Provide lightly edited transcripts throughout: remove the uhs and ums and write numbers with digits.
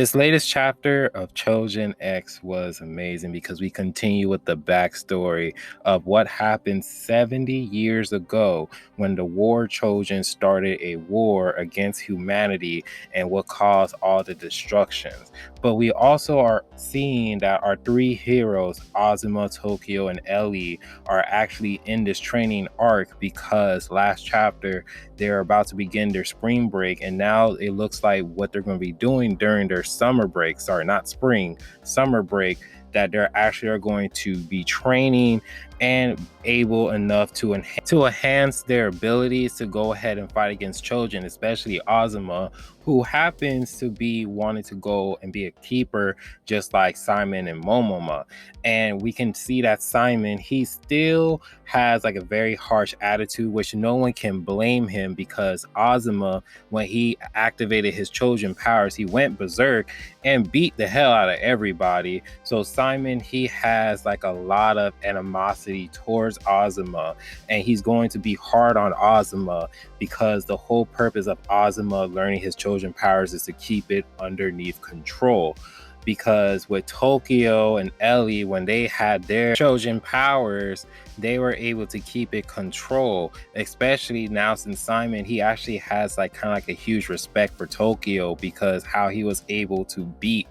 This latest chapter of Choujin X was amazing because we continue with the backstory of what happened 70 years ago when the war Choujin started a war against humanity and what caused all the destructions. But we also are seeing that our three heroes, Azuma, Tokyo, and Ellie, are actually in this training arc because last chapter they're about to begin their spring break, and now it looks like what they're going to be doing during their summer break, sorry, not spring, summer break, that they're actually are going to be training and able enough to enhance their abilities to go ahead and fight against Choujin, especially Azuma, who happens to be wanting to go and be a keeper just like Simon and Momoma. And we can see that Simon, he still has like a very harsh attitude, which no one can blame him because Azuma, when he activated his Choujin powers, he went berserk and beat the hell out of everybody. So Simon, he has like a lot of animosity towards Azuma, and he's going to be hard on Azuma because the whole purpose of Azuma learning his Choujin powers is to keep it underneath control. Because with Tokyo and Ellie, when they had their Choujin powers, they were able to keep it control. Especially now since Simon, he actually has like kind of like a huge respect for Tokyo because how he was able to beat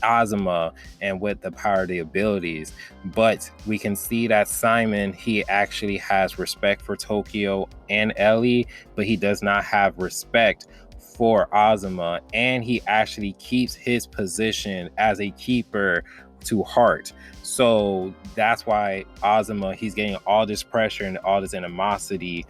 Azuma and with the power of the abilities. But we can see that Simon, he actually has respect for Tokyo and Ellie, but he does not have respect for Azuma, and he actually keeps his position as a keeper to heart. So that's why Azuma, he's getting all this pressure and all this animosity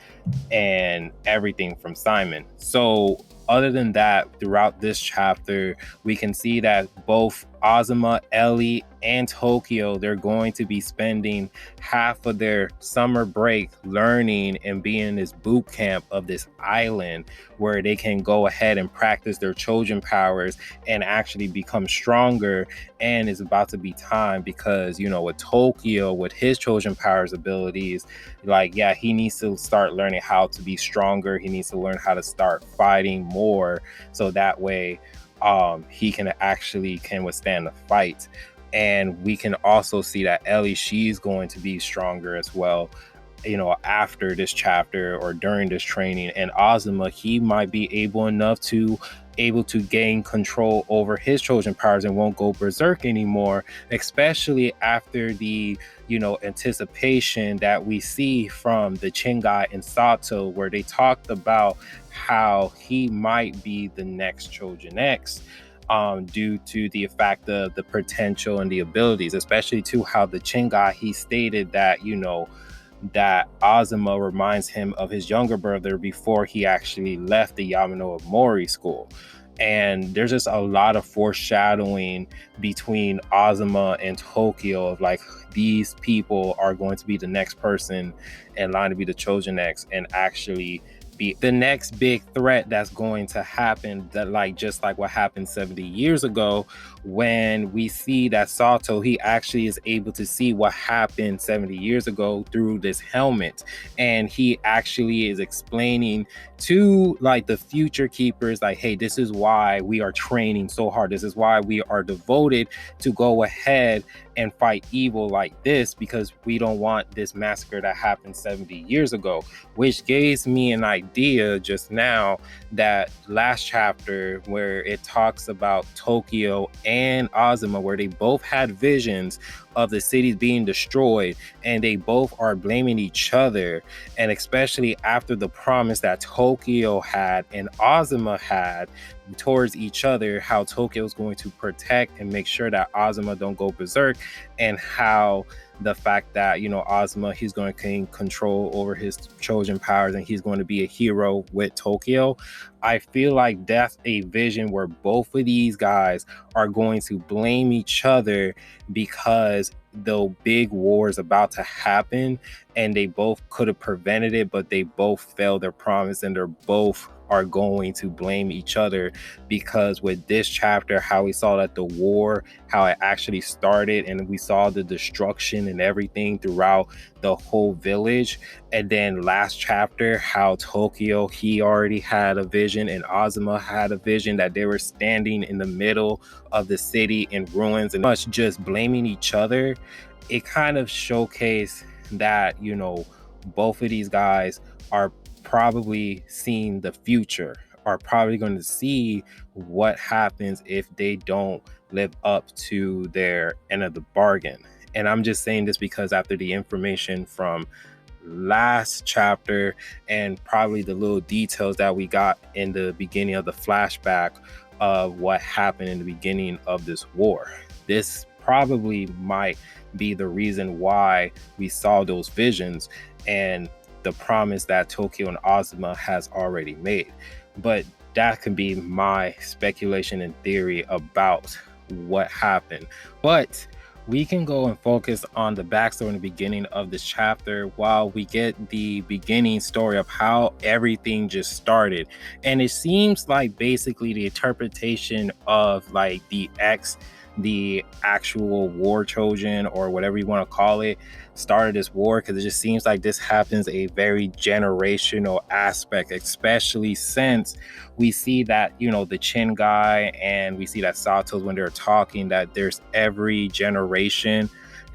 and everything from Simon. So other than that, throughout this chapter, we can see that both Azuma, Ellie, and Tokyo, they're going to be spending half of their summer break learning and being in this boot camp of this island where they can go ahead and practice their Choujin powers and actually become stronger. And it's about to be time because, you know, with Tokyo, with his Choujin powers abilities, like, yeah, he needs to start learning how to be stronger. He needs to learn how to start fighting more so that way he can withstand the fight. And we can also see that Ellie, she's going to be stronger as well, you know, after this chapter or during this training. And Azuma, he might be able to gain control over his Choujin powers and won't go berserk anymore, especially after the, you know, anticipation that we see from the Chingai and Sato, where they talked about how he might be the next Choujin X. Due to the fact of the potential and the abilities, especially to how the Chingai, he stated that, you know, that Azuma reminds him of his younger brother before he actually left the Yamano Mori school. And there's just a lot of foreshadowing between Azuma and Tokyo of like, these people are going to be the next person in line to be the Choujin X and actually be the next big threat that's going to happen, that like just like what happened 70 years ago when we see that Sato, he actually is able to see what happened 70 years ago through this helmet, and he actually is explaining to like the future keepers like, hey, this is why we are training so hard, this is why we are devoted to go ahead and fight evil like this, because we don't want this massacre that happened 70 years ago. Which gives me an idea just now that last chapter where it talks about Tokyo and Azuma, where they both had visions of the cities being destroyed and they both are blaming each other, and especially after the promise that Tokyo had and Azuma had towards each other, how Tokyo is going to protect and make sure that Azuma don't go berserk, and how the fact that, you know, Azuma, he's going to gain control over his Choujin powers and he's going to be a hero with Tokyo. I feel like that's a vision where both of these guys are going to blame each other because the big war is about to happen and they both could have prevented it, but they both failed their promise and they're both are going to blame each other, because with this chapter, how we saw that the war, how it actually started, and we saw the destruction and everything throughout the whole village. And then last chapter, how Tokyo, he already had a vision, and Azuma had a vision that they were standing in the middle of the city in ruins and much just blaming each other. It kind of showcased that, you know, both of these guys are probably seeing the future, are probably going to see what happens if they don't live up to their end of the bargain. And I'm just saying this because after the information from last chapter and probably the little details that we got in the beginning of the flashback of what happened in the beginning of this war, this probably might be the reason why we saw those visions and the promise that Tokyo and Azuma has already made. But that could be my speculation and theory about what happened. But we can go and focus on the backstory in the beginning of this chapter while we get the beginning story of how everything just started. And it seems like basically the interpretation of like the actual war Choujin, or whatever you want to call it, started this war, because it just seems like this happens a very generational aspect, especially since we see that, you know, the Chin guy, and we see that Sato's, when they're talking, that there's every generation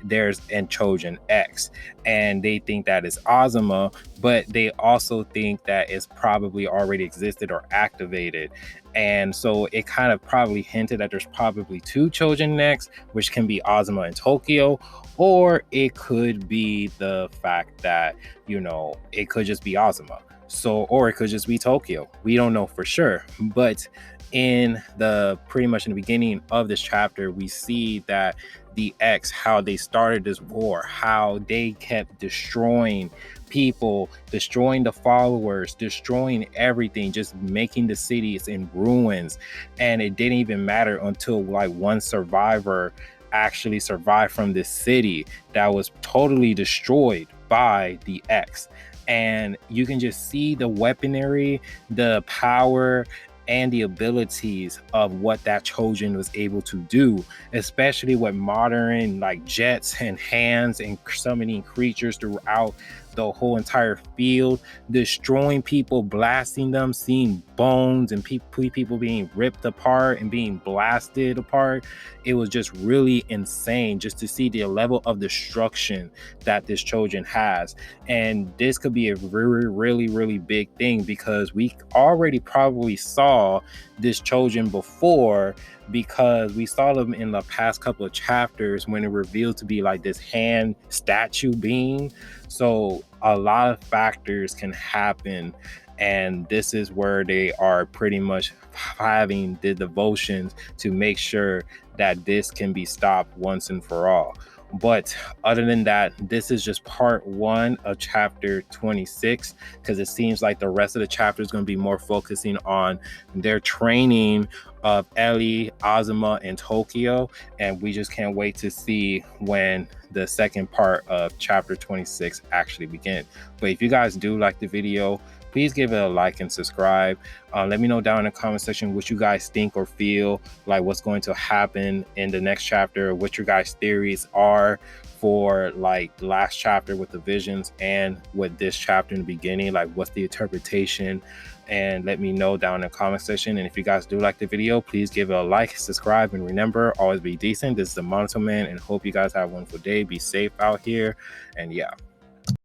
there's in Choujin X, and they think that is Azuma, but they also think that it's probably already existed or activated. And so it kind of probably hinted that there's probably two Choujin X, which can be Azuma and Tokyo, or it could be the fact that, you know, it could just be Azuma. So, or it could just be Tokyo. We don't know for sure. But in the pretty much in the beginning of this chapter, we see that the X, how they started this war, how they kept destroying people, destroying the followers, destroying everything, just making the cities in ruins. And it didn't even matter until like one survivor actually survived from this city that was totally destroyed by the X. And you can just see the weaponry, the power, and the abilities of what that Choujin was able to do, especially with modern like jets and hands and summoning creatures throughout the whole entire field, destroying people, blasting them, seeing bones and people being ripped apart and being blasted apart. It was just really insane just to see the level of destruction that this Choujin has. And this could be a really big thing, because we already probably saw this Choujin before, because we saw them in the past couple of chapters when it revealed to be like this hand statue being. So a lot of factors can happen, and this is where they are pretty much having the devotions to make sure that this can be stopped once and for all. But other than that, this is just part 1 of chapter 26, because it seems like the rest of the chapter is going to be more focusing on their training of Ellie, Azuma, and Tokyo. And we just can't wait to see when the second part of chapter 26 actually begins. But if you guys do like the video, please give it a like and subscribe. Let me know down in the comment section what you guys think or feel like what's going to happen in the next chapter, what your guys' theories are for like the last chapter with the visions and with this chapter in the beginning, like what's the interpretation, and let me know down in the comment section. And if you guys do like the video, please give it a like, subscribe, and remember, always be decent. This is the Monotone Man, and hope you guys have a wonderful day. Be safe out here, and yeah.